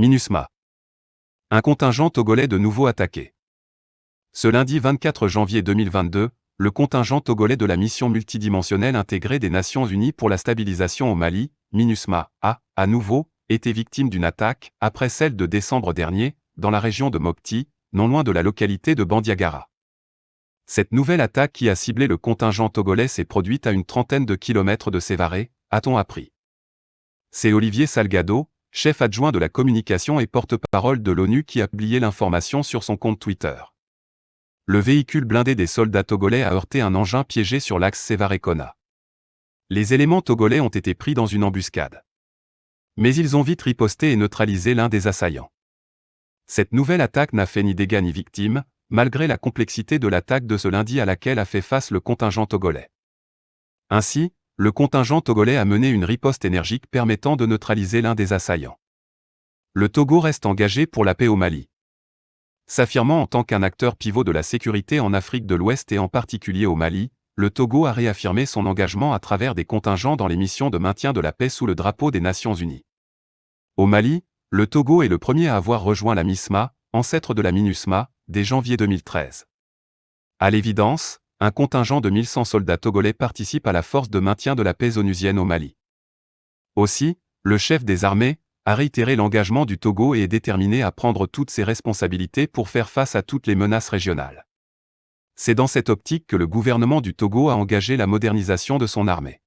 MINUSMA. Un contingent togolais de nouveau attaqué. Ce lundi 24 janvier 2022, le contingent togolais de la mission multidimensionnelle intégrée des Nations Unies pour la stabilisation au Mali, MINUSMA, a, à nouveau, été victime d'une attaque, après celle de décembre dernier, dans la région de Mopti, non loin de la localité de Bandiagara. Cette nouvelle attaque qui a ciblé le contingent togolais s'est produite à une trentaine de kilomètres de Sévaré, a-t-on appris. C'est Olivier Salgado, chef adjoint de la communication et porte-parole de l'ONU qui a publié l'information sur son compte Twitter. Le véhicule blindé des soldats togolais a heurté un engin piégé sur l'axe Sévaré-Kona. Les éléments togolais ont été pris dans une embuscade. Mais ils ont vite riposté et neutralisé l'un des assaillants. Cette nouvelle attaque n'a fait ni dégâts ni victimes, malgré la complexité de l'attaque de ce lundi à laquelle a fait face le contingent togolais. Ainsi, le contingent togolais a mené une riposte énergique permettant de neutraliser l'un des assaillants. Le Togo reste engagé pour la paix au Mali. S'affirmant en tant qu'un acteur pivot de la sécurité en Afrique de l'Ouest et en particulier au Mali, le Togo a réaffirmé son engagement à travers des contingents dans les missions de maintien de la paix sous le drapeau des Nations Unies. Au Mali, le Togo est le premier à avoir rejoint la MISMA, ancêtre de la MINUSMA, dès janvier 2013. À l'évidence, un contingent de 1100 soldats togolais participe à la force de maintien de la paix onusienne au Mali. Aussi, le chef des armées a réitéré l'engagement du Togo et est déterminé à prendre toutes ses responsabilités pour faire face à toutes les menaces régionales. C'est dans cette optique que le gouvernement du Togo a engagé la modernisation de son armée.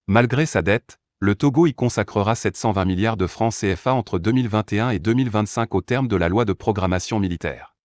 Malgré sa dette, le Togo y consacrera 720 milliards de francs CFA entre 2021 et 2025 au terme de la loi de programmation militaire.